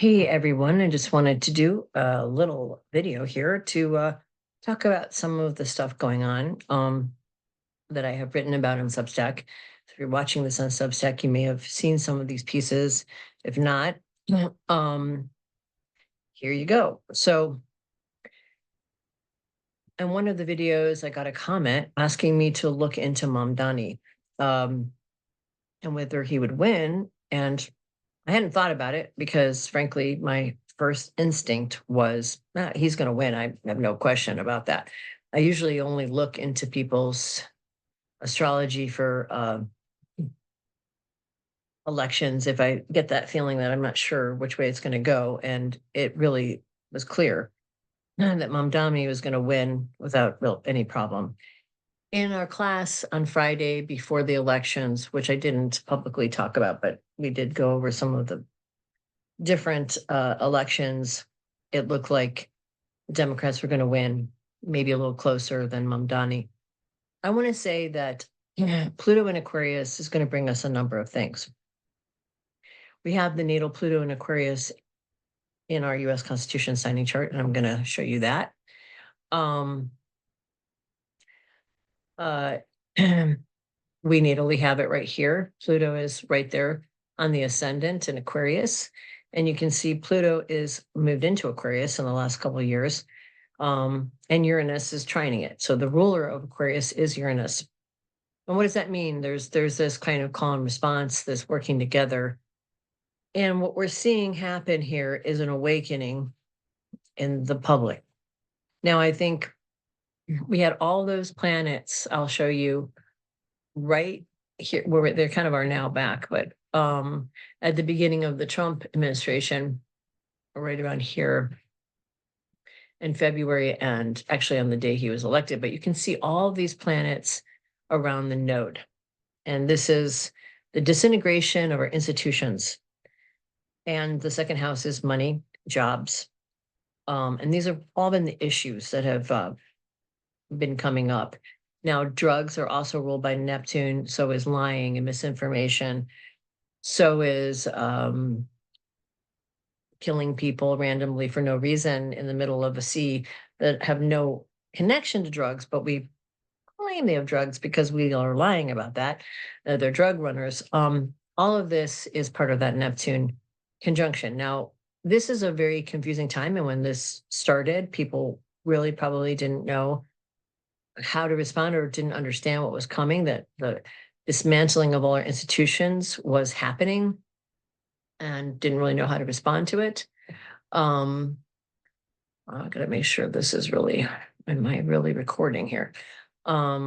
Hey everyone, I just wanted to do a little video here to talk about some of the stuff going on that I have written about on Substack. If you're watching this on Substack, you may have seen some of these pieces. If not, um, here you go. So in one of the videos, I got a comment asking me to look into Mamdani um, and whether he would win. And I hadn't thought about it because, frankly, my first instinct was he's going to win. I have no question about that. I usually only look into people's astrology for elections if I get that feeling that I'm not sure which way it's going to go. And it really was clear that Mamdani was going to win without any problem. In our class on Friday before the elections, which I didn't publicly talk about, but we did go over some of the different elections, it looked like Democrats were going to win, maybe a little closer than Mamdani. I want to say that Pluto in Aquarius is going to bring us a number of things. We have the natal Pluto in Aquarius in our U.S. Constitution signing chart, and I'm going to show you that. We natally have it right here. Pluto is right there on the ascendant in Aquarius. And you can see Pluto is moved into Aquarius in the last couple of years. And Uranus is trining it. So the ruler of Aquarius is Uranus. And what does that mean? There's this kind of call and response, this working together. And what we're seeing happen here is an awakening in the public. Now, I think we had all those planets, I'll show you right here, where they kind of are now back, but at the beginning of the Trump administration, right around here in February, and actually on the day he was elected, but you can see all these planets around the node. And this is the disintegration of our institutions. And the second house is money, jobs. And these have all been the issues that have been coming up. Now, drugs are also ruled by Neptune. So is lying and misinformation. So is killing people randomly for no reason in the middle of a sea that have no connection to drugs, but we claim they have drugs because we are lying about that. They're drug runners. All of this is part of that Neptune conjunction. Now, this is a very confusing time. And when this started, people really probably didn't know how to respond or didn't understand what was coming, that the dismantling of all our institutions was happening and didn't really know how to respond to it. I gotta make sure this is really, am I really recording here? Let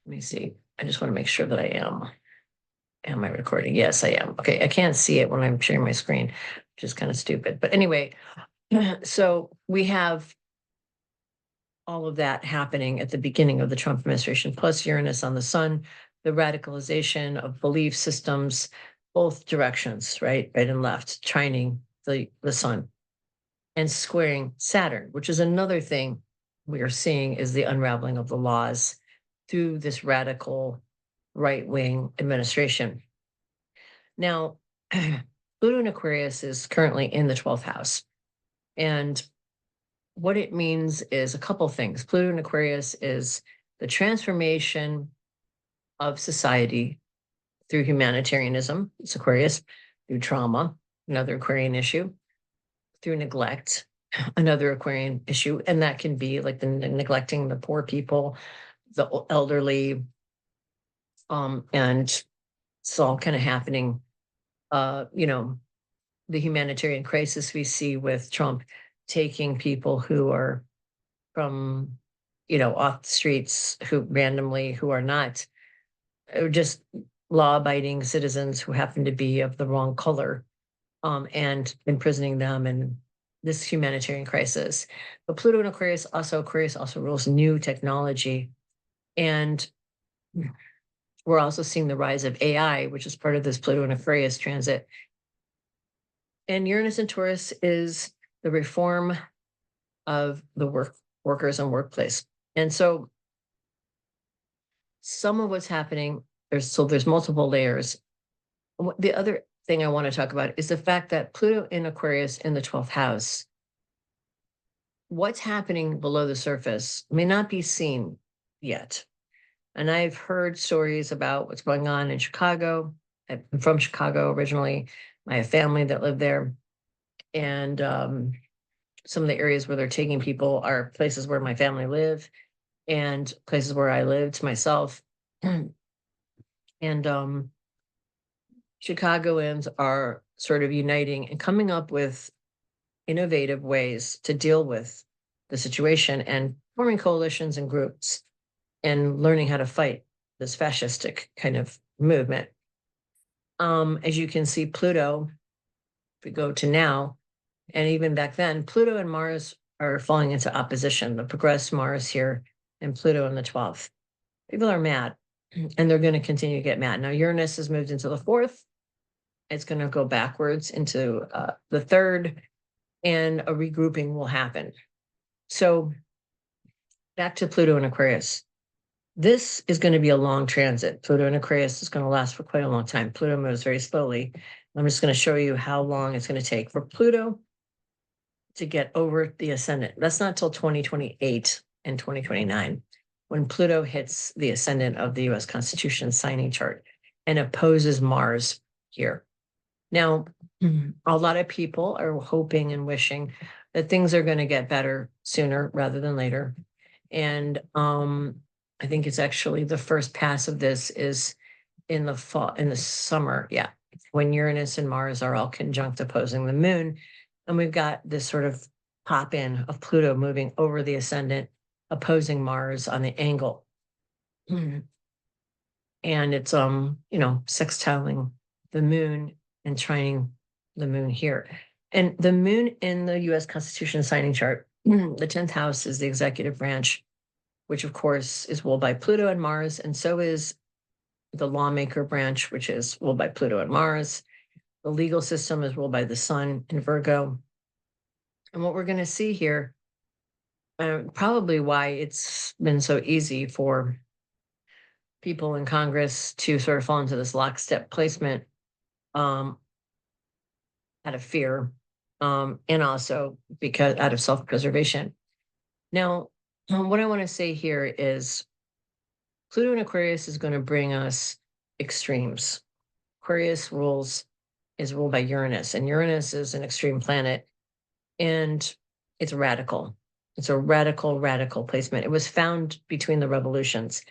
me see. I just want to make sure that I am. Am I recording? Yes, I am. Okay, I can't see it when I'm sharing my screen, which is kind of stupid. But anyway, so we have all of that happening at the beginning of the Trump administration, plus Uranus on the sun, the radicalization of belief systems, both directions, right and left, trining the sun and squaring Saturn, which is another thing we are seeing is the unraveling of the laws through this radical right-wing administration. Now, Pluto in Aquarius is currently in the 12th house. And what it means is a couple things. Pluto in Aquarius is the transformation of society through humanitarianism, it's Aquarius, through trauma, another Aquarian issue, through neglect, another Aquarian issue. And that can be like the neglecting the poor people, the elderly, and it's all kind of happening. The humanitarian crisis we see with Trump taking people who are from, off the streets, who randomly, who are not just law-abiding citizens who happen to be of the wrong color, and imprisoning them in this humanitarian crisis. But Pluto in Aquarius also rules new technology. And we're also seeing the rise of AI, which is part of this Pluto in Aquarius transit. And Uranus in Taurus is the reform of the workers and workplace. And so some of what's happening, there's multiple layers. The other thing I want to talk about is the fact that Pluto in Aquarius in the 12th house, what's happening below the surface may not be seen yet. And I've heard stories about what's going on in Chicago. I'm from Chicago originally. I have family that live there. And some of the areas where they're taking people are places where my family live and places where I lived myself. And Chicagoans are sort of uniting and coming up with innovative ways to deal with the situation and forming coalitions and groups and learning how to fight this fascistic kind of movement. As you can see, Pluto, if we go to now, and even back then, Pluto and Mars are falling into opposition. The progressed Mars here and Pluto in the 12th. People are mad, and they're going to continue to get mad. Now, Uranus has moved into the 4th. It's going to go backwards into the 3rd, and a regrouping will happen. So back to Pluto and Aquarius. This is going to be a long transit. Pluto and Aquarius is going to last for quite a long time. Pluto moves very slowly. I'm just going to show you how long it's going to take for Pluto to get over the ascendant. That's not till 2028 and 2029 when Pluto hits the ascendant of the US Constitution signing chart and opposes Mars here. Now, a lot of people are hoping and wishing that things are going to get better sooner rather than later. And I think it's actually the first pass of this is in the fall, in the summer. Yeah. When Uranus and Mars are all conjunct opposing the moon. And we've got this sort of pop in of Pluto moving over the ascendant, opposing Mars on the angle. And it's, sextiling the moon and trining the moon here. And the moon in the US Constitution signing chart, the 10th house is the executive branch, which of course is ruled by Pluto and Mars. And so is the lawmaker branch, which is ruled by Pluto and Mars. The legal system is ruled by the Sun in Virgo. And what we're going to see here, probably why it's been so easy for people in Congress to sort of fall into this lockstep placement out of fear, and also because out of self-preservation. Now, what I want to say here is Pluto in Aquarius is going to bring us extremes. Aquarius is ruled by Uranus, and Uranus is an extreme planet, and it's radical. It's a radical, radical placement. It was found between the revolutions,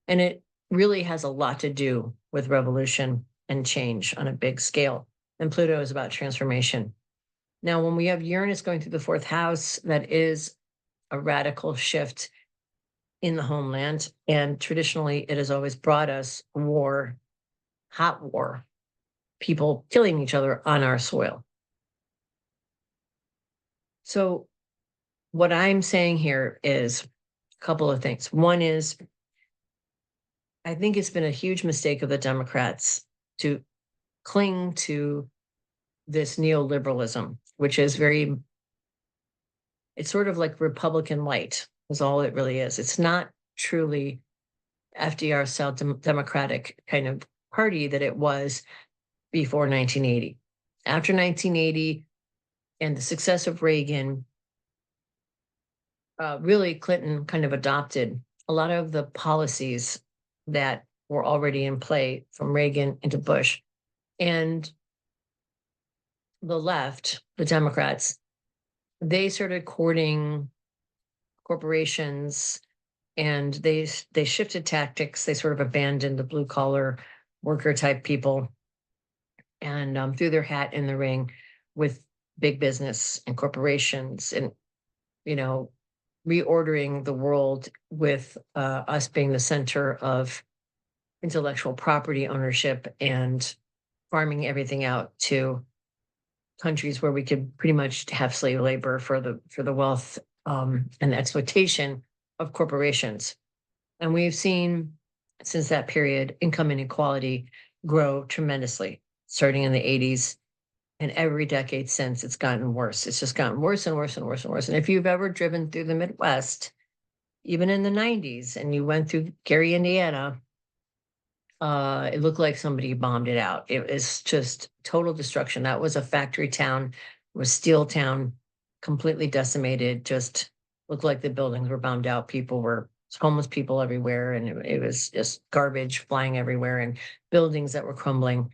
and it really has a lot to do with revolution and change on a big scale. And Pluto is about transformation. Now, when we have Uranus going through the 4th house, that is a radical shift in the homeland. And traditionally, it has always brought us war, hot war, people killing each other on our soil. So what I'm saying here is a couple of things. One is, I think it's been a huge mistake of the Democrats to cling to this neoliberalism, which is it's sort of like Republican light is all it really is. It's not truly FDR style democratic kind of party that it was before 1980. After 1980 and the success of Reagan, really Clinton kind of adopted a lot of the policies that were already in play from Reagan into Bush. And the left, the Democrats, they started courting corporations, and they shifted tactics. They sort of abandoned the blue collar worker type people and threw their hat in the ring with big business and corporations, and reordering the world with us being the center of intellectual property ownership and farming everything out to countries where we could pretty much have slave labor for the wealth and the exploitation of corporations. And we've seen since that period income inequality grow tremendously, starting in the 80s. And every decade since, it's gotten worse. It's just gotten worse and worse and worse and worse. And if you've ever driven through the Midwest, even in the 90s, and you went through Gary, Indiana, It looked like somebody bombed it out. It was just total destruction. That was a factory town, was steel town, completely decimated. Just looked like the buildings were bombed out. People were homeless people everywhere, and it was just garbage flying everywhere, and buildings that were crumbling.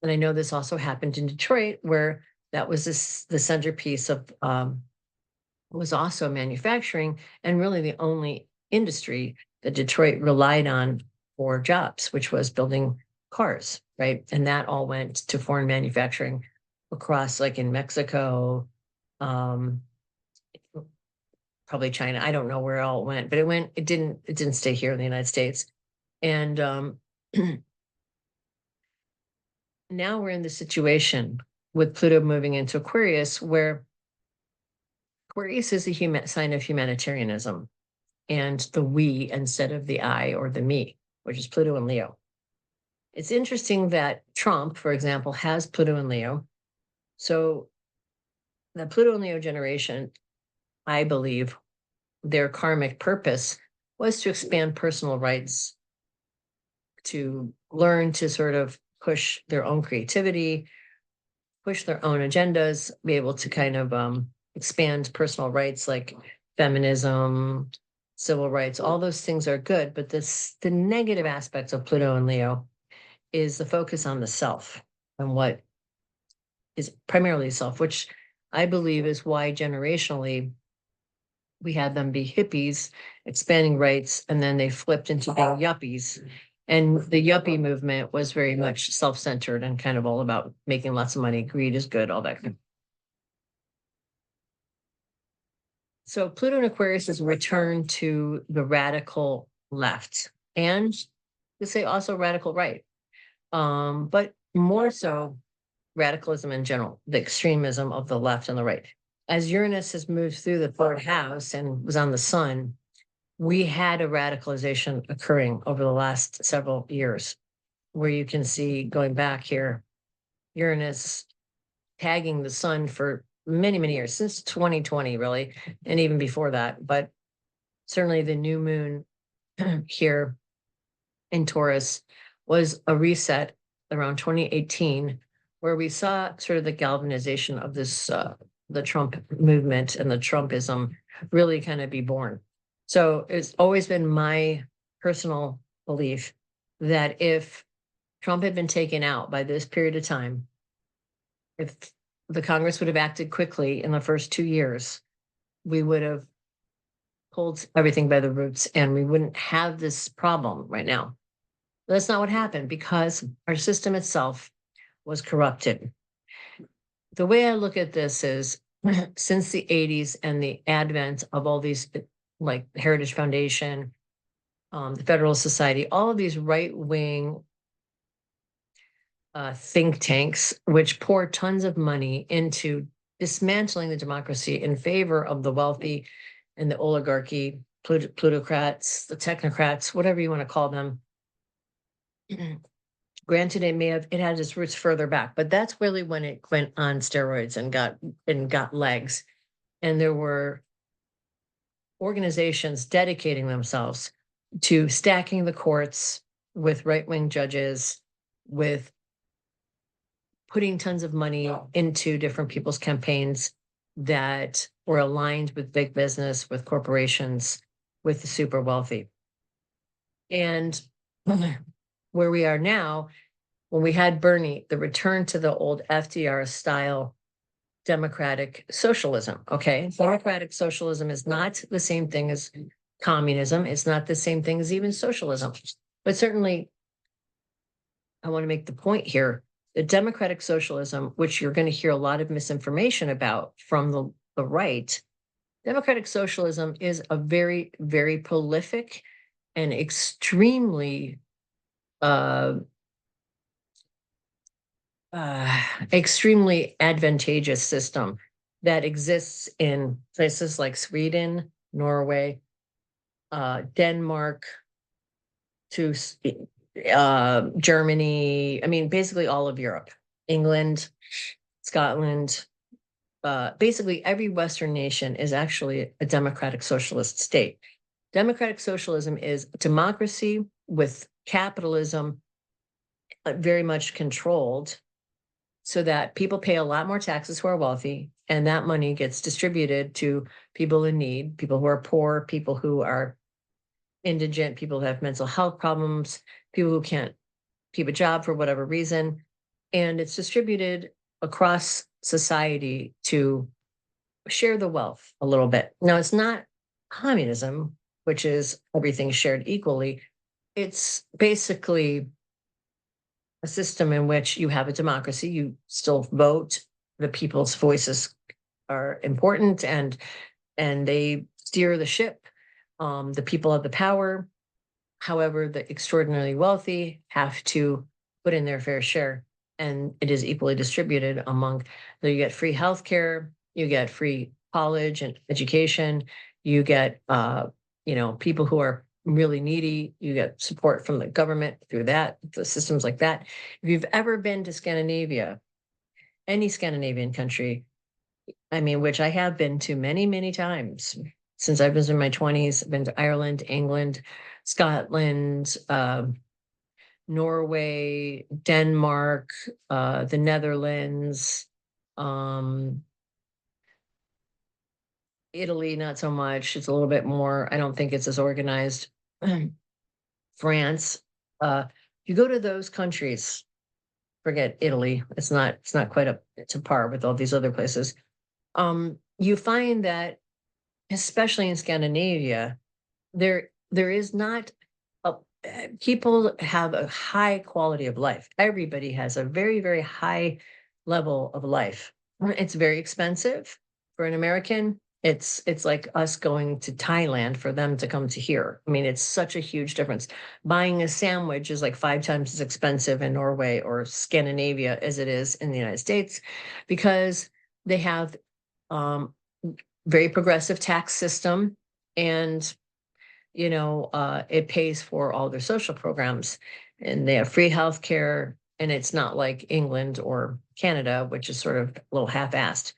And I know this also happened in Detroit, where that was the centerpiece of was also manufacturing, and really the only industry that Detroit relied on for jobs, which was building cars, right? And that all went to foreign manufacturing across, like in Mexico, um, probably China. I don't know where it all went, but it didn't stay here in the United States. And now we're in the situation with Pluto moving into Aquarius, where Aquarius is a sign of humanitarianism and the we instead of the I or the me, which is Pluto and Leo. It's interesting that Trump, for example, has Pluto and Leo. So the Pluto and Leo generation, I believe, their karmic purpose was to expand personal rights, to learn to sort of push their own creativity, push their own agendas, be able to kind of expand personal rights like feminism, civil rights. All those things are good, but the negative aspects of Pluto and Leo is the focus on the self and what is primarily self, which I believe is why generationally we had them be hippies, expanding rights, and then they flipped into being yuppies. And the yuppie movement was very much self-centered and kind of all about making lots of money. Greed is good, all that. So Pluto and Aquarius is a return to the radical left, and to say also radical right, but more so radicalism in general, the extremism of the left and the right. As Uranus has moved through the third house and was on the sun, we had a radicalization occurring over the last several years, where you can see going back here, Uranus tagging the sun for many, many years, since 2020, really, and even before that. But certainly the new moon here in Taurus was a reset around 2018, where we saw sort of the galvanization of this, the Trump movement and the Trumpism really kind of be born. So it's always been my personal belief that if Trump had been taken out by this period of time, if the Congress would have acted quickly in the first 2 years, we would have pulled everything by the roots and we wouldn't have this problem right now. But that's not what happened, because our system itself was corrupted. The way I look at this is since the 80s and the advent of all these, like Heritage Foundation, the Federalist Society, all of these right-wing think tanks, which pour tons of money into dismantling the democracy in favor of the wealthy and the oligarchy, plutocrats, the technocrats, whatever you want to call them. Granted, it had its roots further back, but that's really when it went on steroids and got legs. And there were organizations dedicating themselves to stacking the courts with right-wing judges, with putting tons of money into different people's campaigns that were aligned with big business, with corporations, with the super wealthy. And where we are now, when we had Bernie, the return to the old FDR style democratic socialism. Okay. Democratic socialism is not the same thing as communism. It's not the same thing as even socialism. But certainly, I want to make the point here that democratic socialism, which you're going to hear a lot of misinformation about from the right, democratic socialism is a very, very prolific and extremely extremely advantageous system that exists in places like Sweden, Norway, Denmark, to Germany. I mean, basically all of Europe, England, Scotland, basically every Western nation is actually a democratic socialist state. Democratic socialism is democracy with capitalism very much controlled so that people pay a lot more taxes who are wealthy, and that money gets distributed to people in need, people who are poor, people who are indigent, people who have mental health problems, people who can't keep a job for whatever reason. And it's distributed across society to share the wealth a little bit. Now, it's not communism, which is everything shared equally. It's basically a system in which you have a democracy, you still vote, the people's voices are important, and they steer the ship. The people have the power. However, the extraordinarily wealthy have to put in their fair share, and it is equally distributed among. So you get free healthcare, you get free college and education, you get people who are really needy, you get support from the government through that, the systems like that. If you've ever been to Scandinavia, any Scandinavian country, I mean, which I have been to many, many times since I was in my 20s, I've been to Ireland, England, Scotland, Norway, Denmark, the Netherlands, Italy, not so much. It's a little bit more, I don't think it's as organized. France. You go to those countries, forget Italy. It's not quite up to par with all these other places. You find that, especially in Scandinavia, there is not people have a high quality of life. Everybody has a very, very high level of life. It's very expensive for an American. It's like us going to Thailand for them to come to here. I mean, it's such a huge difference. Buying a sandwich is like 5 times as expensive in Norway or Scandinavia as it is in the United States, because they have very progressive tax system, and it pays for all their social programs, and they have free health care, and it's not like England or Canada, which is sort of a little half-assed.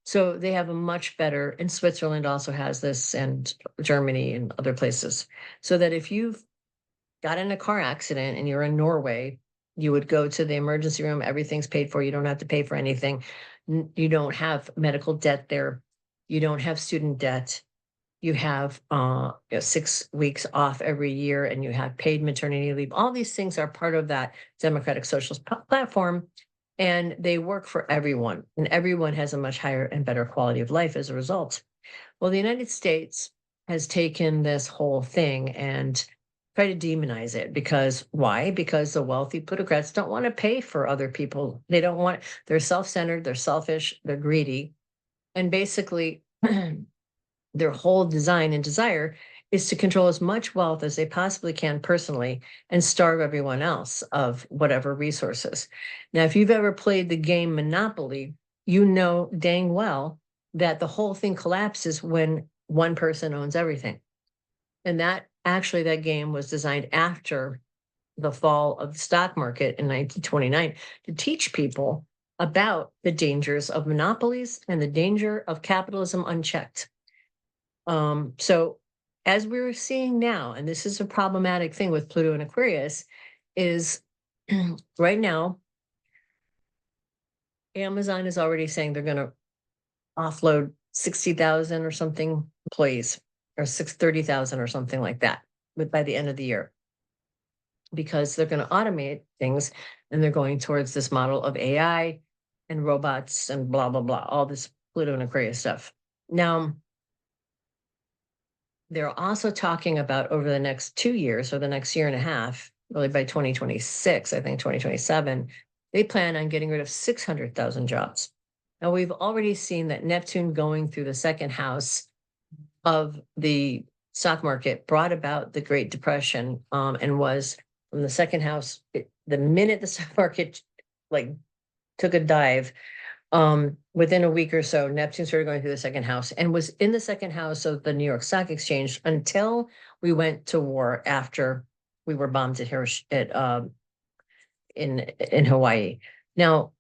So they have a much better, and Switzerland also has this, and Germany and other places. So that if you've got in a car accident and you're in Norway, you would go to the emergency room, everything's paid for, you don't have to pay for anything. You don't have medical debt there. You don't have student debt. You have 6 weeks off every year, and you have paid maternity leave. All these things are part of that democratic socialist platform, and they work for everyone, and everyone has a much higher and better quality of life as a result. Well, the United States has taken this whole thing and tried to demonize it. Because why? Because the wealthy plutocrats don't want to pay for other people. They don't want, they're self-centered, they're selfish, they're greedy. And basically, their whole design and desire is to control as much wealth as they possibly can personally and starve everyone else of whatever resources. Now, if you've ever played the game Monopoly, you know dang well that the whole thing collapses when one person owns everything. And that game was designed after the fall of the stock market in 1929 to teach people about the dangers of monopolies and the danger of capitalism unchecked. So as we're seeing now, and this is a problematic thing with Pluto and Aquarius, is right now, Amazon is already saying they're going to offload 60,000 or something employees, or 30,000 or something like that, by the end of the year, because they're going to automate things, and they're going towards this model of AI and robots and blah, blah, blah, all this Pluto and Aquarius stuff. Now, they're also talking about over the next 2 years, or the next year and a half, really by 2026, I think 2027, they plan on getting rid of 600,000 jobs. Now, we've already seen that Neptune going through the second house of the stock market brought about the Great Depression, and was from the second house. The minute the stock market took a dive, within a week or so, Neptune started going through the second house, and was in the second house of the New York Stock Exchange until we went to war, after we were bombed in Hawaii. Now,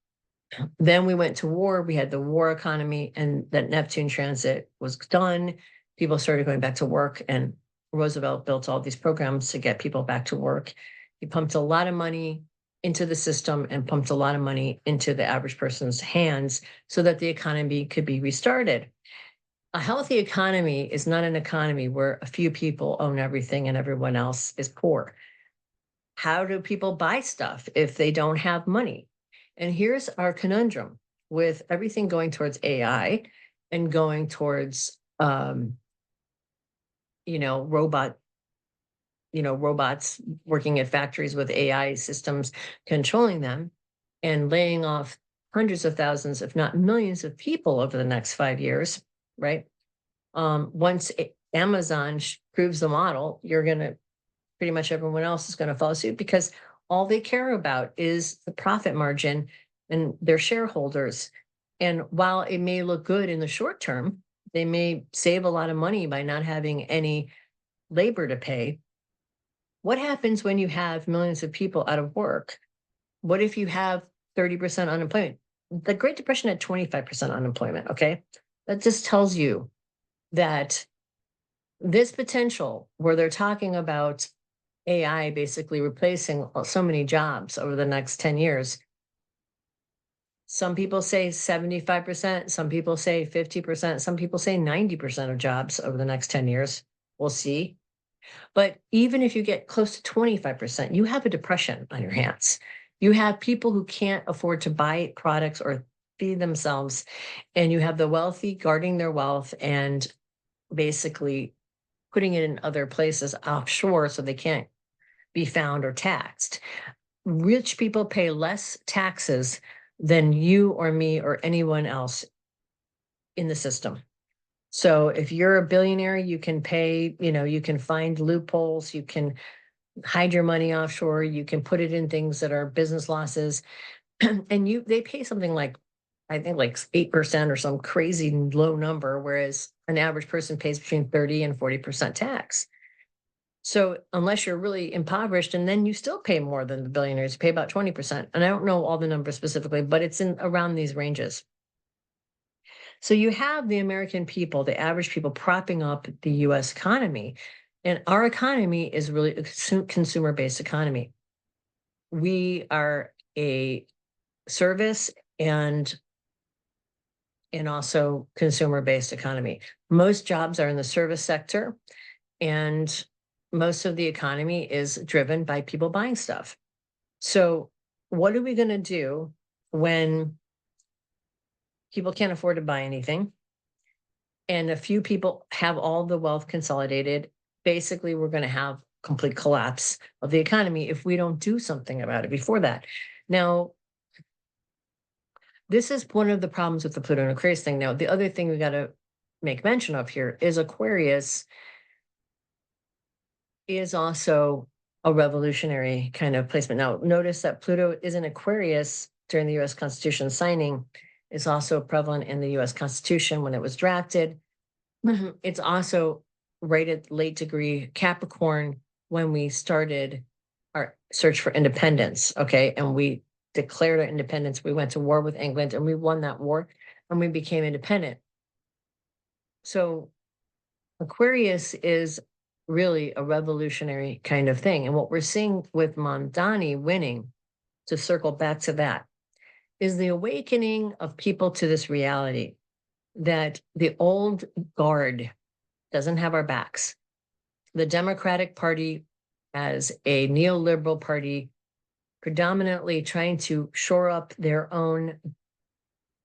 then we went to war. We had the war economy, and that Neptune transit was done. People started going back to work, and Roosevelt built all these programs to get people back to work. He pumped a lot of money into the system and pumped a lot of money into the average person's hands so that the economy could be restarted. A healthy economy is not an economy where a few people own everything and everyone else is poor. How do people buy stuff if they don't have money? And here's our conundrum with everything going towards AI and going towards, robots working at factories with AI systems controlling them and laying off hundreds of thousands, if not millions of people over the next 5 years, right? Once Amazon proves the model, pretty much everyone else is going to follow suit because all they care about is the profit margin and their shareholders. And while it may look good in the short term, they may save a lot of money by not having any labor to pay. What happens when you have millions of people out of work? What if you have 30% unemployment? The Great Depression had 25% unemployment, okay? That just tells you that this potential where they're talking about AI basically replacing so many jobs over the next 10 years. Some people say 75%, some people say 50%, some people say 90% of jobs over the next 10 years. We'll see. But even if you get close to 25%, you have a depression on your hands. You have people who can't afford to buy products or feed themselves, and you have the wealthy guarding their wealth and basically putting it in other places offshore so they can't be found or taxed. Rich people pay less taxes than you or me or anyone else in the system. So if you're a billionaire, you can pay, you can find loopholes, you can hide your money offshore, you can put it in things that are business losses. And they pay something like, I think like 8% or some crazy low number, whereas an average person pays between 30 and 40% tax. So unless you're really impoverished, and then you still pay more than the billionaires, you pay about 20%. And I don't know all the numbers specifically, but it's in around these ranges. So you have the American people, the average people propping up the US economy. And our economy is really a consumer-based economy. We are a service and also consumer-based economy. Most jobs are in the service sector, and most of the economy is driven by people buying stuff. So what are we going to do when people can't afford to buy anything and a few people have all the wealth consolidated? Basically, we're going to have complete collapse of the economy if we don't do something about it before that. Now, this is one of the problems with the Pluto and Aquarius thing. Now, the other thing we got to make mention of here is Aquarius is also a revolutionary kind of placement. Now, notice that Pluto is in Aquarius during the US Constitution signing. It's also prevalent in the US Constitution when it was drafted. It's also rated late degree Capricorn when we started our search for independence, okay? And we declared our independence. We went to war with England and we won that war and we became independent. So Aquarius is really a revolutionary kind of thing. And what we're seeing with Mamdani winning, to circle back to that, is the awakening of people to this reality that the old guard doesn't have our backs. The Democratic Party as a neoliberal party, predominantly trying to shore up their own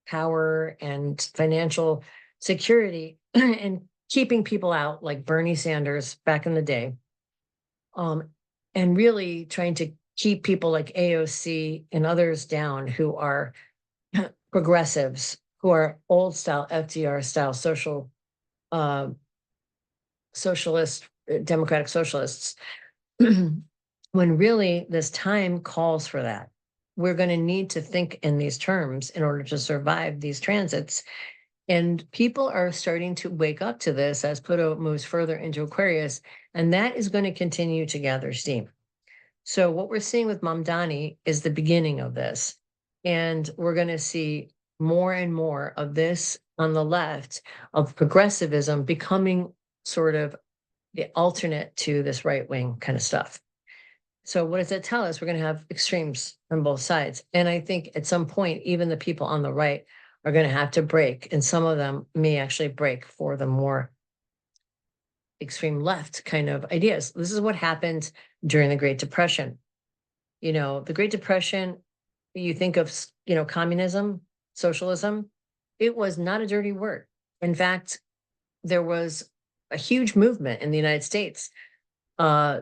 power and financial security and keeping people out like Bernie Sanders back in the day, and really trying to keep people like AOC and others down who are progressives, who are old style, FDR style socialist, democratic socialists, when really this time calls for that. We're going to need to think in these terms in order to survive these transits. And people are starting to wake up to this as Pluto moves further into Aquarius, and that is going to continue to gather steam. So what we're seeing with Mamdani is the beginning of this. And we're going to see more and more of this on the left, of progressivism becoming sort of the alternate to this right-wing kind of stuff. So what does that tell us? We're going to have extremes on both sides. And I think at some point, even the people on the right are going to have to break. And some of them may actually break for the more extreme left kind of ideas. This is what happened during the Great Depression. The Great Depression, you think of, communism, socialism, it was not a dirty word. In fact, there was a huge movement in the United States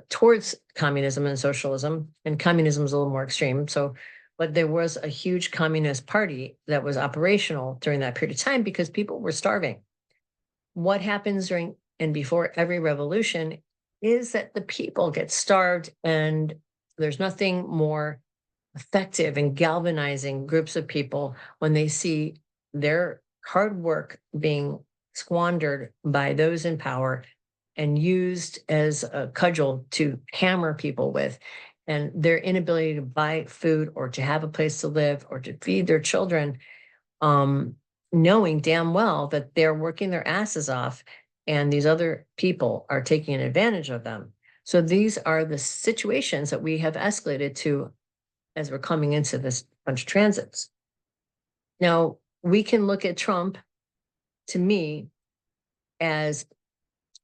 towards communism and socialism, and communism is a little more extreme. So, but there was a huge communist party that was operational during that period of time because people were starving. What happens during and before every revolution is that the people get starved, and there's nothing more effective in galvanizing groups of people when they see their hard work being squandered by those in power and used as a cudgel to hammer people with, and their inability to buy food or to have a place to live or to feed their children, um, knowing damn well that they're working their asses off and these other people are taking advantage of them. So these are the situations that we have escalated to as we're coming into this bunch of transits. Now, we can look at Trump, to me, as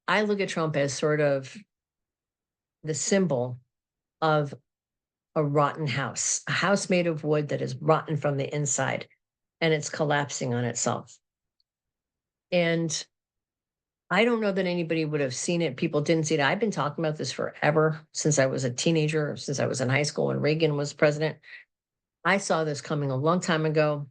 I look at Trump as sort of the symbol of a rotten house, a house made of wood that is rotten from the inside and it's collapsing on itself. And I don't know that anybody would have seen it. People didn't see it. I've been talking about this forever, since I was a teenager, since I was in high school when Reagan was president. I saw this coming a long time ago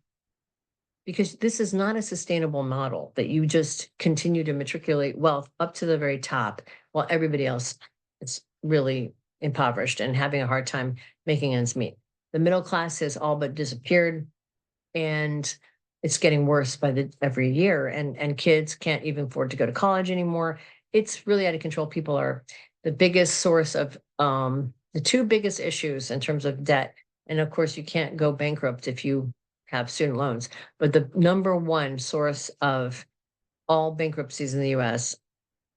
because this is not a sustainable model that you just continue to matriculate wealth up to the very top while everybody else is really impoverished and having a hard time making ends meet. The middle class has all but disappeared, and it's getting worse by every year, and kids can't even afford to go to college anymore. It's really out of control. People are the biggest source of the two biggest issues in terms of debt. And of course, you can't go bankrupt if you have student loans. But the number one source of all bankruptcies in the US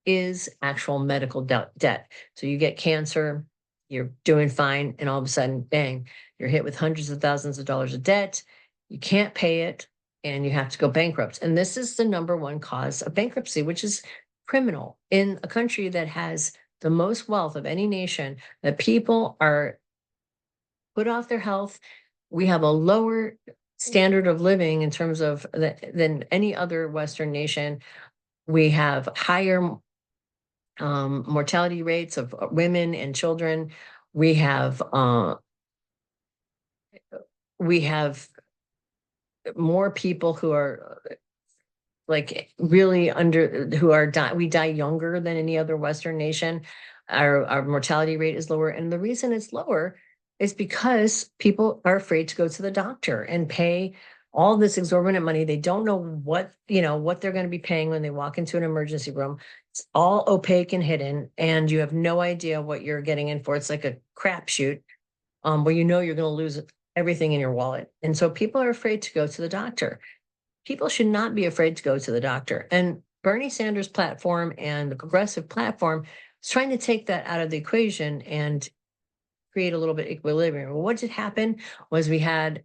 is actual medical debt. So you get cancer, you're doing fine, and all of a sudden, bang, you're hit with hundreds of thousands of dollars of debt. You can't pay it, and you have to go bankrupt. And this is the number one cause of bankruptcy, which is criminal in a country that has the most wealth of any nation, that people are put off their health. We have a lower standard of living in terms of than any other Western nation. We have higher mortality rates of women and children. We have more people who are like really who are we die younger than any other Western nation. Our mortality rate is lower, and the reason it's lower is because people are afraid to go to the doctor and pay all this exorbitant money. They don't know what they're going to be paying when they walk into an emergency room. It's all opaque and hidden, and you have no idea what you're getting in for. It's like a crapshoot, where you're going to lose everything in your wallet. And so people are afraid to go to the doctor. People should not be afraid to go to the doctor. And Bernie Sanders' platform and the progressive platform is trying to take that out of the equation and create a little bit of equilibrium. What did happen was we had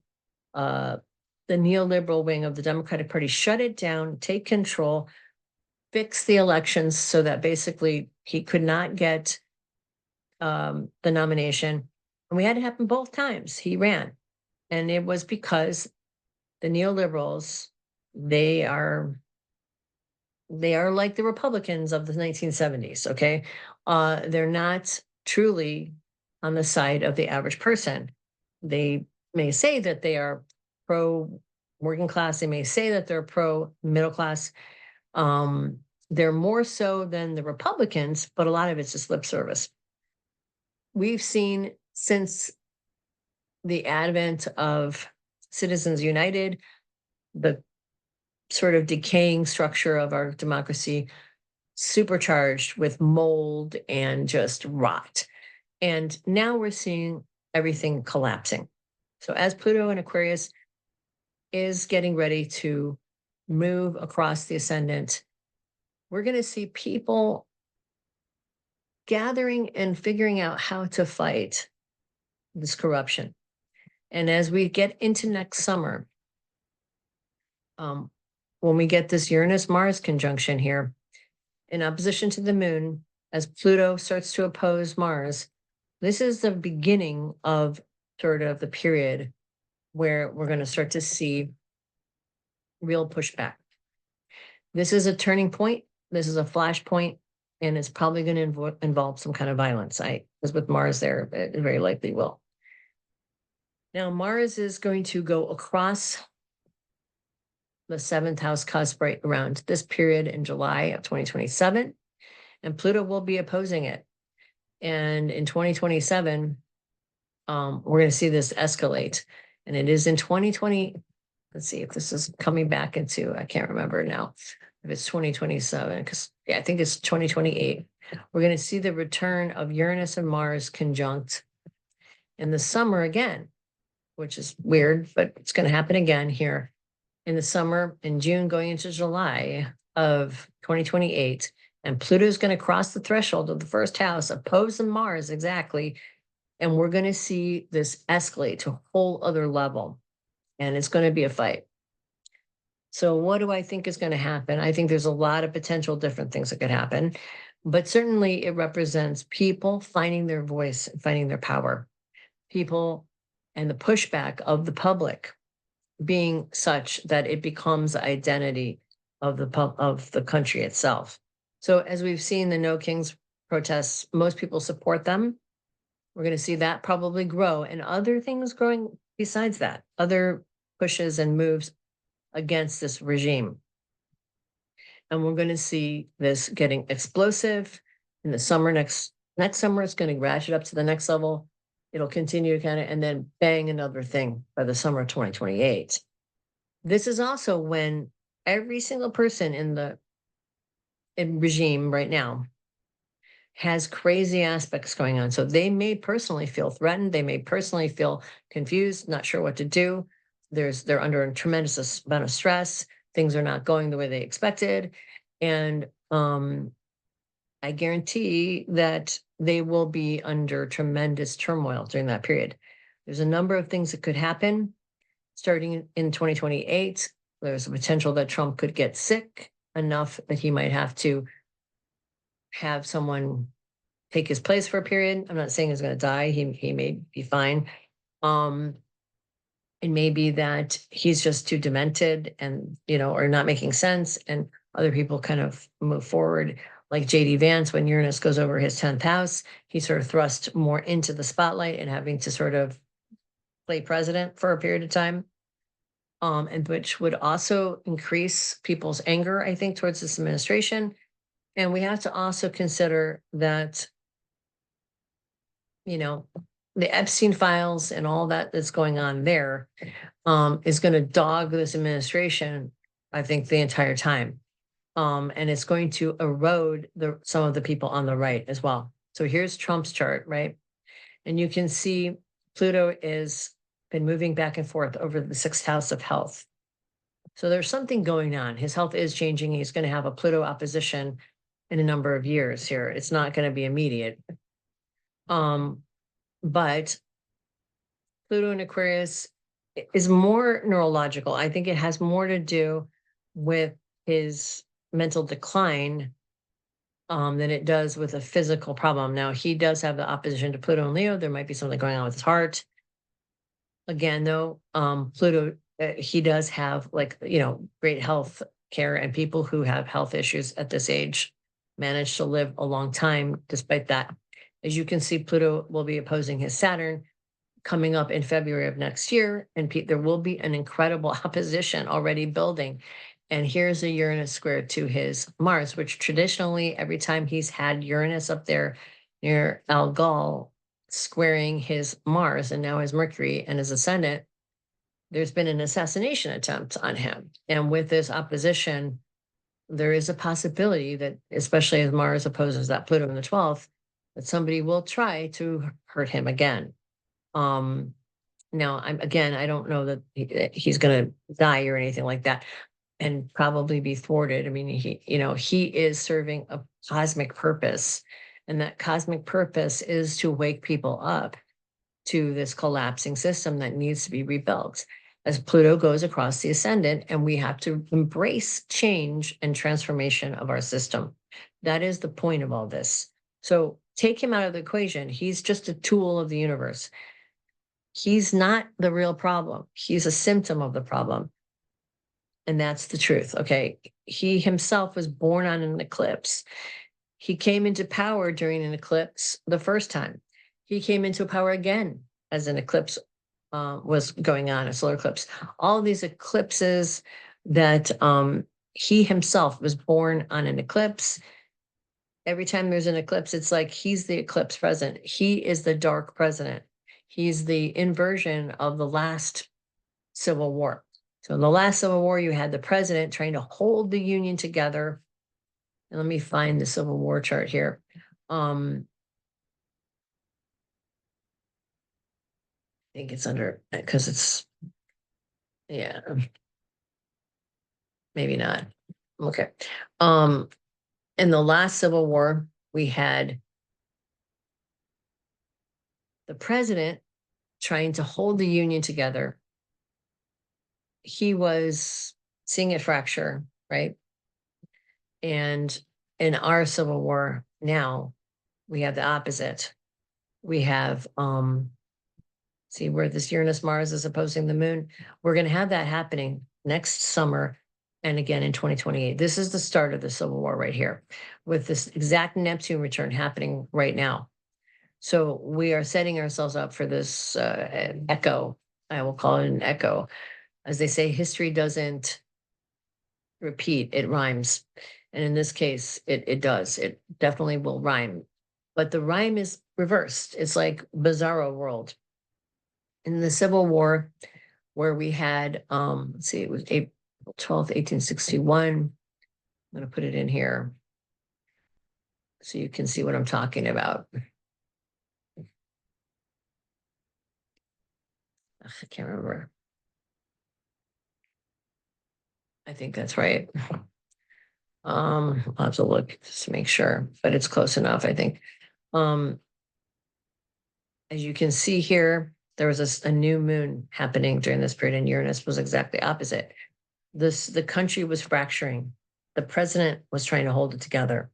the neoliberal wing of the Democratic Party shut it down, take control, fix the elections so that basically he could not get the nomination. And we had it happen both times he ran. And it was because the neoliberals, they are like the Republicans of the 1970s, okay? They're not truly on the side of the average person. They may say that they are pro working class. They may say that they're pro middle class. They're more so than the Republicans, but a lot of it's just lip service. We've seen since the advent of Citizens United, the sort of decaying structure of our democracy supercharged with mold and just rot. And now we're seeing everything collapsing. So as Pluto and Aquarius is getting ready to move across the ascendant, we're going to see people gathering and figuring out how to fight this corruption. And as we get into next summer, when we get this Uranus-Mars conjunction here, in opposition to the moon, as Pluto starts to oppose Mars, this is the beginning of sort of the period where we're going to start to see real pushback. This is a turning point. This is a flashpoint, and it's probably going to involve some kind of violence. Because with Mars there, it very likely will. Now, Mars is going to go across the 7th house cusp right around this period in July of 2027, and Pluto will be opposing it. And in 2027, we're going to see this escalate. And it is in 2020. Let's see if this is coming back into, I can't remember now if it's 2027, because I think it's 2028. We're going to see the return of Uranus and Mars conjunct in the summer again, which is weird, but it's going to happen again here in the summer, in June, going into July of 2028. And Pluto is going to cross the threshold of the first house, opposing Mars exactly. And we're going to see this escalate to a whole other level. And it's going to be a fight. So what do I think is going to happen? I think there's a lot of potential different things that could happen, but certainly it represents people finding their voice, finding their power, people and the pushback of the public being such that it becomes the identity of the country itself. So as we've seen the No Kings protests, most people support them. We're going to see that probably grow, and other things growing besides that, other pushes and moves against this regime. And we're going to see this getting explosive in the summer. Next summer, it's going to ratchet up to the next level. It'll continue kind of, and then bang, another thing by the summer of 2028. This is also when every single person in the regime right now has crazy aspects going on. So they may personally feel threatened. They may personally feel confused, not sure what to do. They're under a tremendous amount of stress. Things are not going the way they expected. And I guarantee that they will be under tremendous turmoil during that period. There's a number of things that could happen starting in 2028. There's a potential that Trump could get sick enough that he might have to have someone take his place for a period. I'm not saying he's going to die. He may be fine. It may be that he's just too demented and, or not making sense, and other people kind of move forward. Like J.D. Vance, when Uranus goes over his 10th house, he's sort of thrust more into the spotlight and having to sort of play president for a period of time, and which would also increase people's anger, I think, towards this administration. And we have to also consider that, the Epstein files and all that's going on there is going to dog this administration, I think, the entire time. And it's going to erode some of the people on the right as well. So here's Trump's chart, right? And you can see Pluto has been moving back and forth over the 6th house of health. So there's something going on. His health is changing. He's going to have a Pluto opposition in a number of years here. It's not going to be immediate. But Pluto in Aquarius is more neurological. I think it has more to do with his mental decline than it does with a physical problem. Now, he does have the opposition to Pluto and Leo. There might be something going on with his heart. Again, though, Pluto, he does have great health care, and people who have health issues at this age manage to live a long time despite that. As you can see, Pluto will be opposing his Saturn coming up in February of next year, and there will be an incredible opposition already building. And here's a Uranus square to his Mars, which traditionally, every time he's had Uranus up there near Algol squaring his Mars and now his Mercury and his ascendant, there's been an assassination attempt on him. And with this opposition, there is a possibility that, especially as Mars opposes that Pluto in the 12th, that somebody will try to hurt him again. Now, I don't know that he's going to die or anything like that, and probably be thwarted. I mean, he is serving a cosmic purpose, and that cosmic purpose is to wake people up to this collapsing system that needs to be rebuilt as Pluto goes across the ascendant, and we have to embrace change and transformation of our system. That is the point of all this. So take him out of the equation. He's just a tool of the universe. He's not the real problem. He's a symptom of the problem. And that's the truth. Okay. He himself was born on an eclipse. He came into power during an eclipse the first time. He came into power again as an eclipse was going on, a solar eclipse. All these eclipses that he himself was born on an eclipse. Every time there's an eclipse, it's like he's the eclipse president. He is the dark president. He's the inversion of the last Civil War. So in the last Civil War, you had the president trying to hold the Union together. And let me find the Civil War chart here. I think it's under, because it's, yeah, maybe not. Okay. In the last Civil War, we had the president trying to hold the Union together. He was seeing it fracture, right? And in our Civil War now, we have the opposite. We have, see where this Uranus Mars is opposing the moon. We're going to have that happening next summer and again in 2028. This is the start of the Civil War right here, with this exact Neptune return happening right now. So we are setting ourselves up for this echo. I will call it an echo. As they say, history doesn't repeat, it rhymes. And in this case, it does. It definitely will rhyme. But the rhyme is reversed. It's like Bizarro World. In the Civil War, where we had, let's see, it was April 12th, 1861. I'm going to put it in here so you can see what I'm talking about. I can't remember. I think that's right. I'll have to look just to make sure, but it's close enough, I think. As you can see here, there was a new moon happening during this period, and Uranus was exactly opposite. The country was fracturing. The president was trying to hold it together.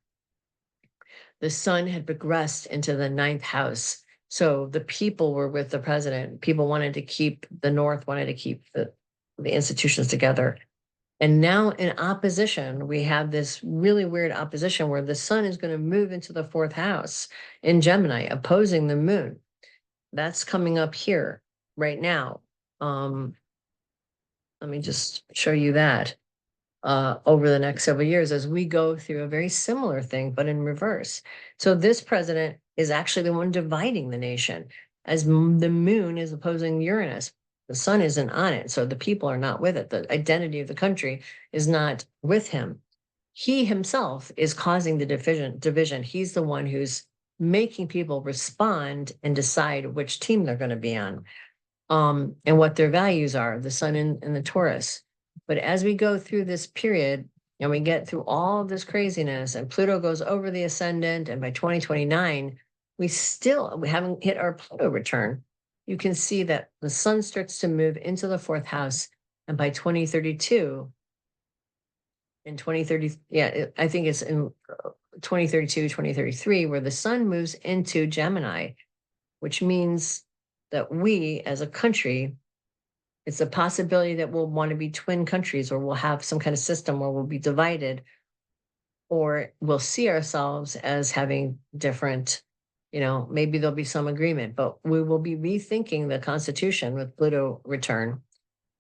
The sun had progressed into the 9th house. So the people were with the president. People wanted to keep, the North wanted to keep the institutions together. And now in opposition, we have this really weird opposition where the sun is going to move into the 4th house in Gemini, opposing the moon. That's coming up here right now. Let me just show you that over the next several years as we go through a very similar thing, but in reverse. So this president is actually the one dividing the nation, as the moon is opposing Uranus. The sun isn't on it, so the people are not with it. The identity of the country is not with him. He himself is causing the division. He's the one who's making people respond and decide which team they're going to be on, and what their values are, the sun and the Taurus. But as we go through this period and we get through all of this craziness and Pluto goes over the ascendant, and by 2029, we haven't hit our Pluto return. You can see that the sun starts to move into the 4th house. And by 2032, in 2030, I think it's in 2032, 2033, where the sun moves into Gemini, which means that we as a country, it's a possibility that we'll want to be twin countries, or we'll have some kind of system where we'll be divided, or we'll see ourselves as having different, maybe there'll be some agreement, but we will be rethinking the Constitution with Pluto return,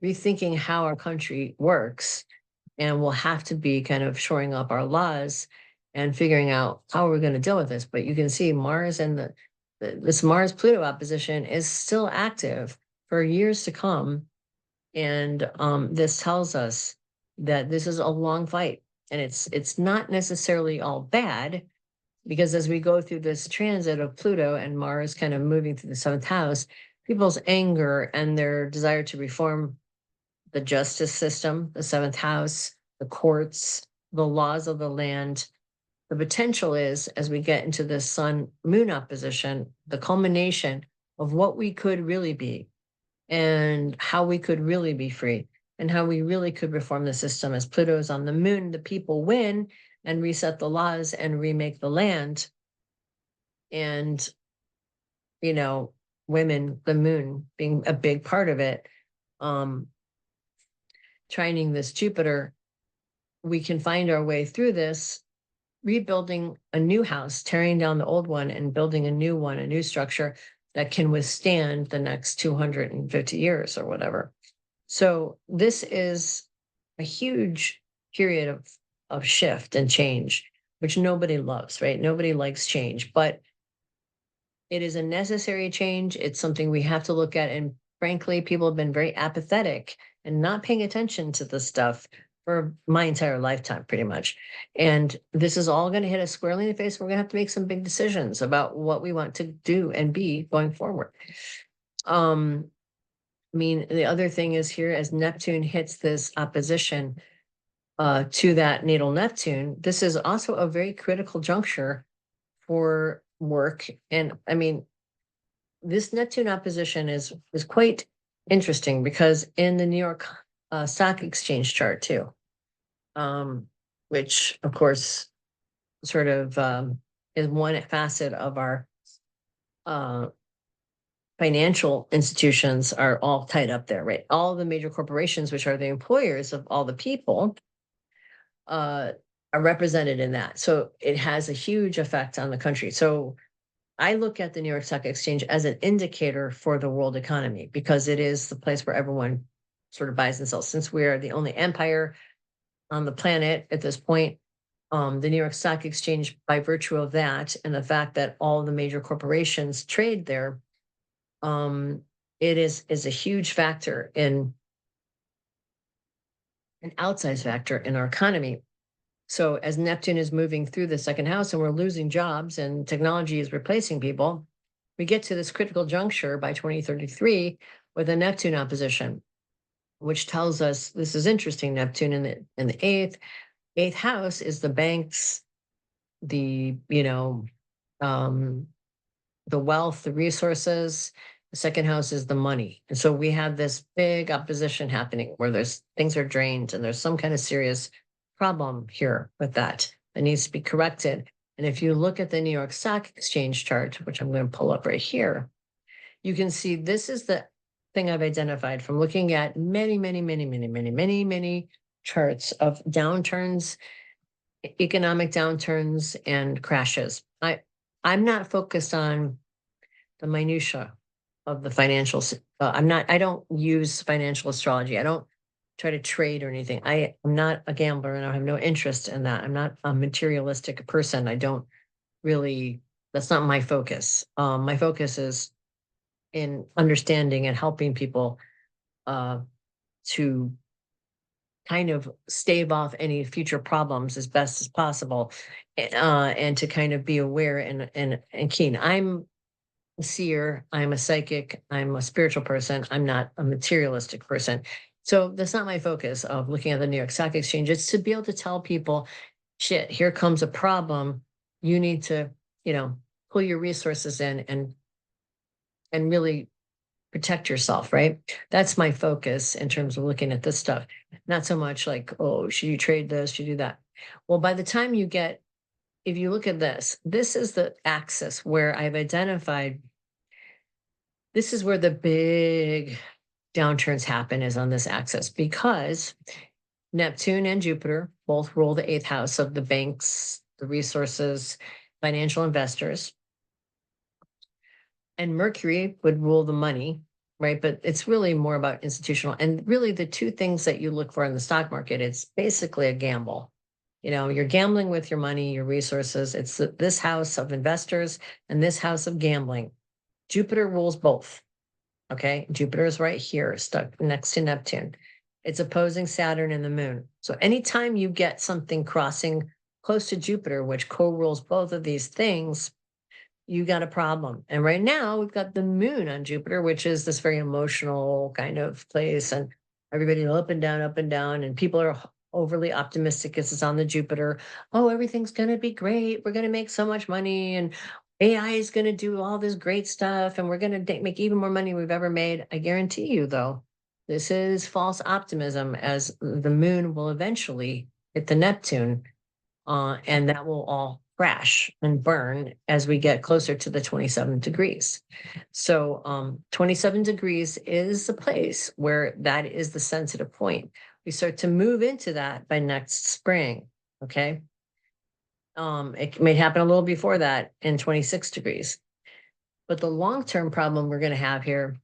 rethinking how our country works, and we'll have to be kind of shoring up our laws and figuring out how we're going to deal with this. But you can see Mars and this Mars-Pluto opposition is still active for years to come. And this tells us that this is a long fight, and it's not necessarily all bad, because as we go through this transit of Pluto and Mars kind of moving through the 7th house, people's anger and their desire to reform the justice system, the 7th house, the courts, the laws of the land. The potential is, as we get into this sun-moon opposition, the culmination of what we could really be and how we could really be free and how we really could reform the system. As Pluto's on the moon, the people win and reset the laws and remake the land. And, you know, women, the moon being a big part of it, trining this Jupiter, we can find our way through this, rebuilding a new house, tearing down the old one and building a new one, a new structure that can withstand the next 250 years or whatever. So this is a huge period of shift and change, which nobody loves, right? Nobody likes change, but it is a necessary change. It's something we have to look at. And frankly, people have been very apathetic and not paying attention to this stuff for my entire lifetime, pretty much. And this is all going to hit us squarely in the face. We're going to have to make some big decisions about what we want to do and be going forward. I mean, the other thing is here, as Neptune hits this opposition to that natal Neptune, this is also a very critical juncture for work. And I mean, this Neptune opposition is quite interesting because in the New York Stock Exchange chart too, which of course sort of is one facet of our financial institutions are all tied up there, right? All the major corporations, which are the employers of all the people, are represented in that. So it has a huge effect on the country. So I look at the New York Stock Exchange as an indicator for the world economy because it is the place where everyone sort of buys and sells. Since we are the only empire on the planet at this point, the New York Stock Exchange, by virtue of that and the fact that all the major corporations trade there, it is a huge factor in an outsized factor in our economy. So as Neptune is moving through the second house and we're losing jobs and technology is replacing people, we get to this critical juncture by 2033 with a Neptune opposition, which tells us this is interesting. Neptune in the eighth house is the banks, the the wealth, the resources. The second house is the money. And so we have this big opposition happening where things are drained and there's some kind of serious problem here with that needs to be corrected. And if you look at the New York Stock Exchange chart, which I'm going to pull up right here, you can see this is the thing I've identified from looking at many charts of downturns, economic downturns and crashes. I'm not focused on the minutia of the financials. I don't use financial astrology. I don't try to trade or anything. I'm not a gambler and I have no interest in that. I'm not a materialistic person. I don't really, that's not my focus. My focus is in understanding and helping people to kind of stave off any future problems as best as possible, and to kind of be aware and keen. I'm a seer, I'm a psychic, I'm a spiritual person. I'm not a materialistic person. So that's not my focus of looking at the New York Stock Exchange. It's to be able to tell people, shit, here comes a problem. You need to, pull your resources in and really protect yourself, right? That's my focus in terms of looking at this stuff. Not so much like, oh, should you trade this? Should you do that? Well, by the time if you look at this is the axis where I've identified, this is where the big downturns happen is on this axis because Neptune and Jupiter both rule the eighth house of the banks, the resources, financial investors. And Mercury would rule the money, right? But it's really more about institutional. And really the two things that you look for in the stock market, it's basically a gamble. You're gambling with your money, your resources. It's this house of investors and this house of gambling. Jupiter rules both. Okay. Jupiter is right here, stuck next to Neptune. It's opposing Saturn and the moon. So anytime you get something crossing close to Jupiter, which co-rules both of these things, you got a problem. And right now we've got the moon on Jupiter, which is this very emotional kind of place. And everybody's up and down. And people are overly optimistic because it's on the Jupiter. Oh, everything's going to be great. We're going to make so much money. And AI is going to do all this great stuff and we're going to make even more money we've ever made. I guarantee you, though, this is false optimism, as the moon will eventually hit the Neptune, and that will all crash and burn as we get closer to the 27 degrees. So 27 degrees is the place where that is the sensitive point. We start to move into that by next spring. Okay. It may happen a little before that in 26 degrees. But the long-term problem we're going to have here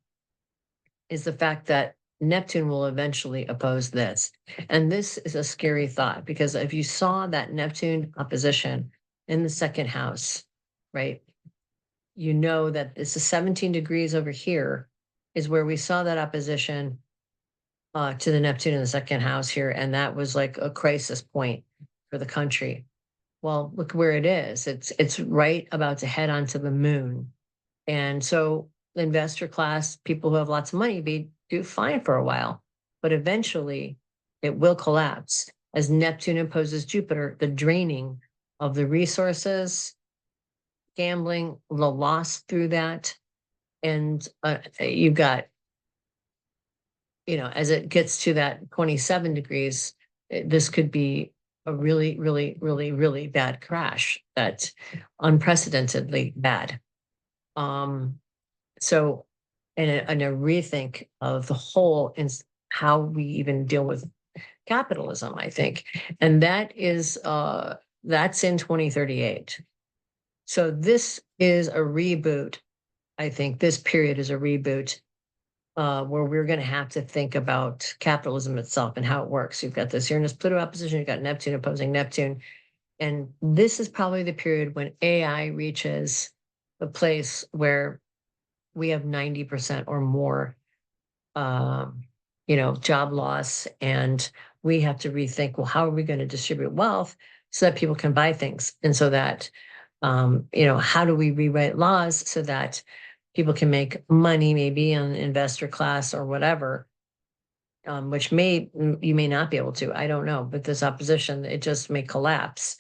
is the fact that Neptune will eventually oppose this. And this is a scary thought, because if you saw that Neptune opposition in the second house, right, you know that this is 17 degrees over here is where we saw that opposition to the Neptune in the second house here. And that was like a crisis point for the country. Well, look where it is. It's right about to head onto the moon. And so the investor class, people who have lots of money, do fine for a while, but eventually it will collapse as Neptune opposes Jupiter, the draining of the resources, gambling, the loss through that. And you've got, as it gets to that 27 degrees, this could be a really, really, really, really bad crash. That's unprecedentedly bad. So, and a rethink of the whole and how we even deal with capitalism, I think, and that is that's in 2038. So this is a reboot. I think this period is a reboot where we're going to have to think about capitalism itself and how it works. You've got this Uranus Pluto opposition, you've got Neptune opposing Neptune. And this is probably the period when AI reaches the place where we have 90% or more, job loss. And we have to rethink, well, how are we going to distribute wealth so that people can buy things? And so that, how do we rewrite laws so that people can make money, maybe on investor class or whatever, which you may not be able to, I don't know, but this opposition, it just may collapse.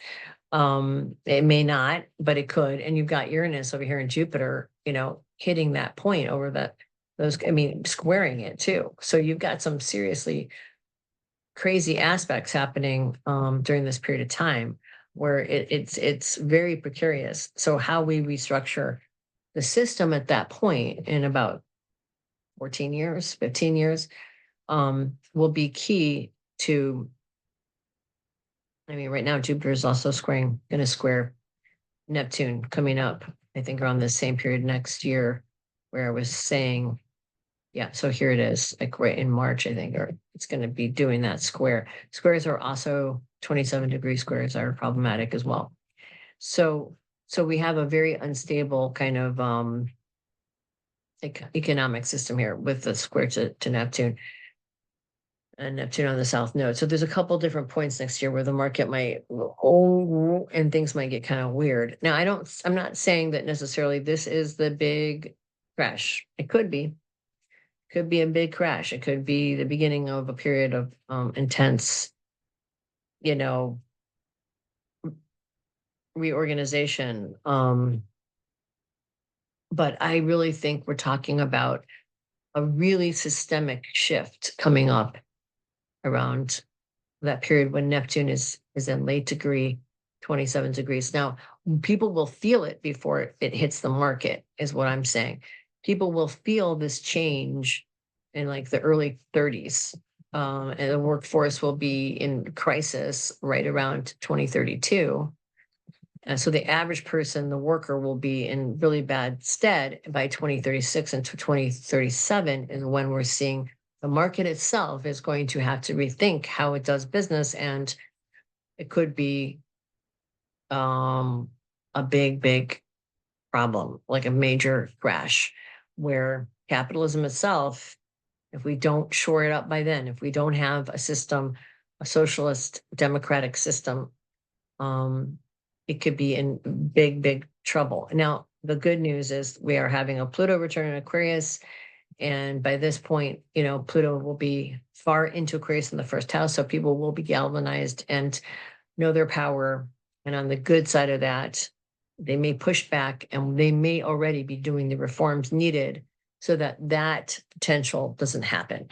It may not, but it could. And you've got Uranus over here in Jupiter, hitting that point over squaring it too. So you've got some seriously crazy aspects happening during this period of time where it's very precarious. So how we restructure the system at that point in about 14 years, 15 years, will be key to, right now, Jupiter is also going to square Neptune coming up, I think around the same period next year, where I was saying, yeah, so here it is, like right in March, I think, or it's going to be doing that square. Squares are also 27-degree squares are problematic as well. So we have a very unstable kind of economic system here with the square to Neptune. And Neptune on the south node. So there's a couple different points next year where the market might, and things might get kind of weird. Now, I'm not saying that necessarily this is the big crash. It could be a big crash. It could be the beginning of a period of intense, reorganization. But I really think we're talking about a really systemic shift coming up around that period when Neptune is in late degree, 27 degrees. Now, people will feel it before it hits the market, is what I'm saying. People will feel this change in like the early 30s. And the workforce will be in crisis right around 2032. So the average person, the worker, will be in really bad stead by 2036 and 2037 is when we're seeing the market itself is going to have to rethink how it does business. And it could be a big, big problem, like a major crash where capitalism itself, if we don't shore it up by then, if we don't have a system, a socialist democratic system, it could be in big, big trouble. Now, the good news is we are having a Pluto return in Aquarius. And by this point, Pluto will be far into Aquarius in the first house. So people will be galvanized and know their power. And on the good side of that, they may push back, and they may already be doing the reforms needed so that that potential doesn't happen.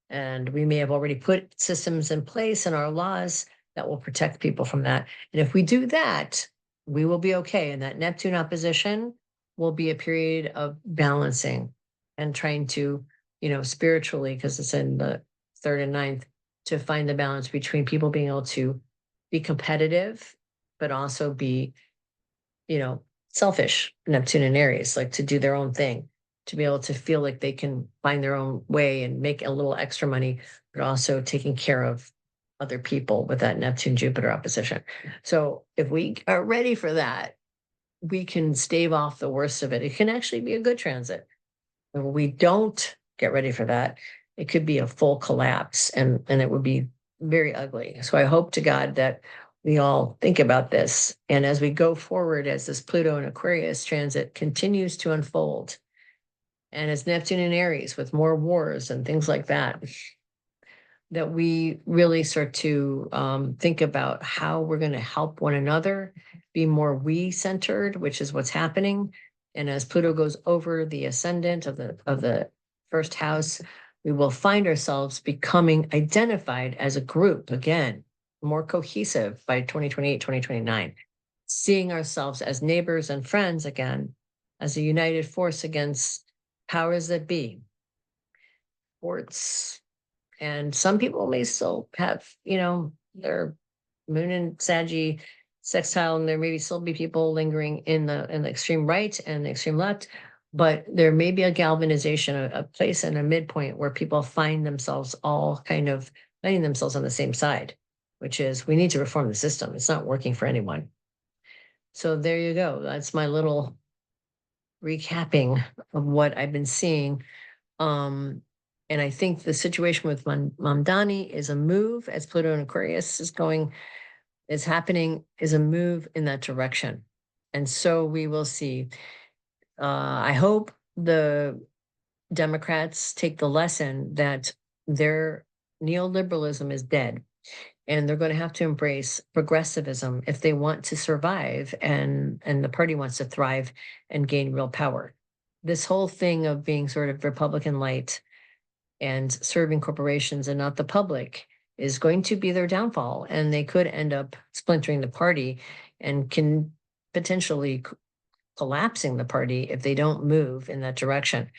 And we may have already put systems in place in our laws that will protect people from that. And if we do that, we will be okay. And that Neptune opposition will be a period of balancing and trying to, spiritually, because it's in the 3rd and 9th, to find the balance between people being able to be competitive, but also be, selfish, Neptune and Aries, like to do their own thing, to be able to feel like they can find their own way and make a little extra money, but also taking care of other people with that Neptune Jupiter opposition. So if we are ready for that, we can stave off the worst of it. It can actually be a good transit. And when we don't get ready for that, it could be a full collapse, and it would be very ugly. So I hope to God that we all think about this. And as we go forward, as this Pluto and Aquarius transit continues to unfold, and as Neptune and Aries with more wars and things like that, that we really start to think about how we're going to help one another, be more we-centered, which is what's happening. And as Pluto goes over the ascendant of the first house, we will find ourselves becoming identified as a group again, more cohesive by 2028, 2029, seeing ourselves as neighbors and friends again, as a united force against powers that be, sports. And some people may still have, their moon and Saggy sextile, and there may still be people lingering in the extreme right and the extreme left. But there may be a galvanization, a place and a midpoint where people find themselves all kind of finding themselves on the same side, which is we need to reform the system. It's not working for anyone. So there you go. That's my little recapping of what I've been seeing. And I think the situation with Mamdani is a move, as Pluto and Aquarius is happening, is a move in that direction. And so we will see. I hope the Democrats take the lesson that their neoliberalism is dead, and they're going to have to embrace progressivism if they want to survive, and the party wants to thrive and gain real power. This whole thing of being sort of Republican light and serving corporations and not the public is going to be their downfall, and they could end up splintering the party and can potentially collapsing the party if they don't move in that direction.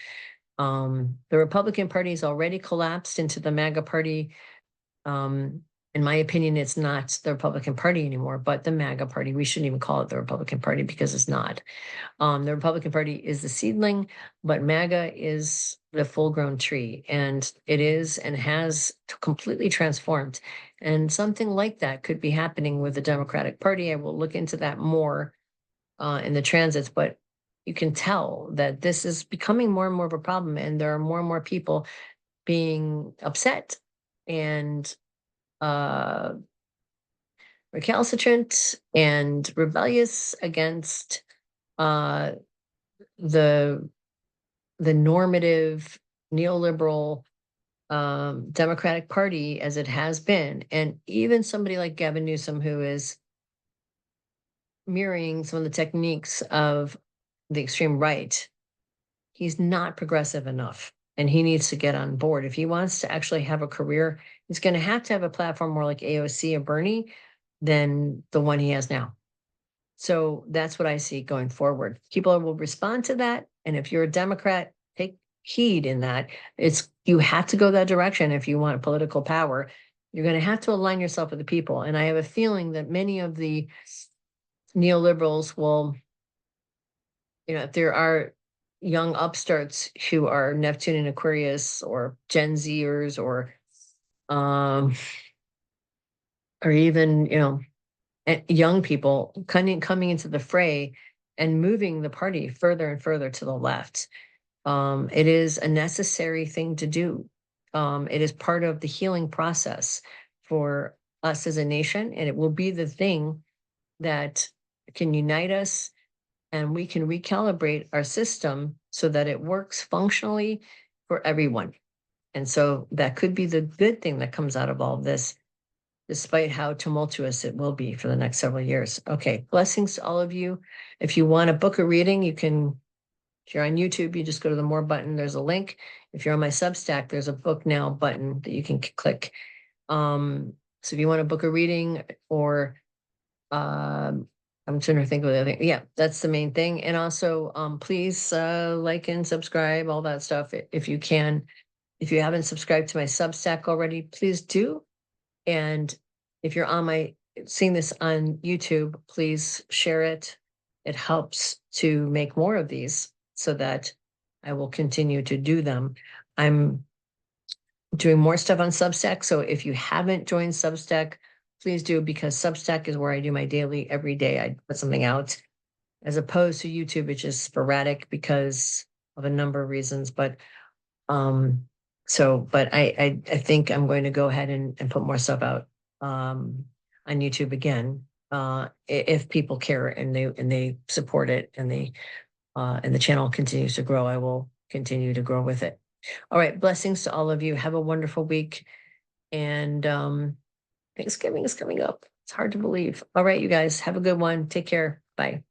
The Republican Party has already collapsed into the MAGA party. In my opinion, it's not the Republican Party anymore, but the MAGA party. We shouldn't even call it the Republican Party because it's not. The Republican Party is the seedling, but MAGA is the full-grown tree, and it is and has completely transformed. And something like that could be happening with the Democratic Party. I will look into that more in the transits, but you can tell that this is becoming more and more of a problem, and there are more and more people being upset and recalcitrant and rebellious against the normative neoliberal Democratic Party as it has been. And even somebody like Gavin Newsom, who is mirroring some of the techniques of the extreme right, he's not progressive enough, and he needs to get on board. If he wants to actually have a career, he's going to have a platform more like AOC or Bernie than the one he has now. So that's what I see going forward. People will respond to that. And if you're a Democrat, take heed in that. You have to go that direction if you want political power. You're going to have to align yourself with the people. And I have a feeling that many of the neoliberals will, if there are young upstarts who are Neptune and Aquarius or Gen Zers or even, young people coming into the fray and moving the party further and further to the left. It is a necessary thing to do. It is part of the healing process for us as a nation, and it will be the thing that can unite us, and we can recalibrate our system so that it works functionally for everyone. And so that could be the good thing that comes out of all of this despite how tumultuous it will be for the next several years. Okay, blessings to all of you. If you want to book a reading, you can, if you're on YouTube, you just go to the more button, there's a link. If you're on my Substack, there's a book now button that you can click. So if you want to book a reading, or I'm trying to think of the other thing. Yeah, that's the main thing. And also, please like and subscribe, all that stuff if you can. If you haven't subscribed to my Substack already, please do. And if you're seeing this on YouTube, please share it. It helps to make more of these so that I will continue to do them. I'm doing more stuff on Substack. So if you haven't joined Substack, please do, because Substack is where I do my daily, every day I put something out, as opposed to YouTube, which is sporadic because of a number of reasons. But but I think I'm going to go ahead and put more stuff out on YouTube again, if people care and they support it, and the channel continues to grow. I will continue to grow with it. All right, blessings to all of you. Have a wonderful week, and Thanksgiving is coming up. It's hard to believe. All right, you guys, have a good one. Take care. Bye.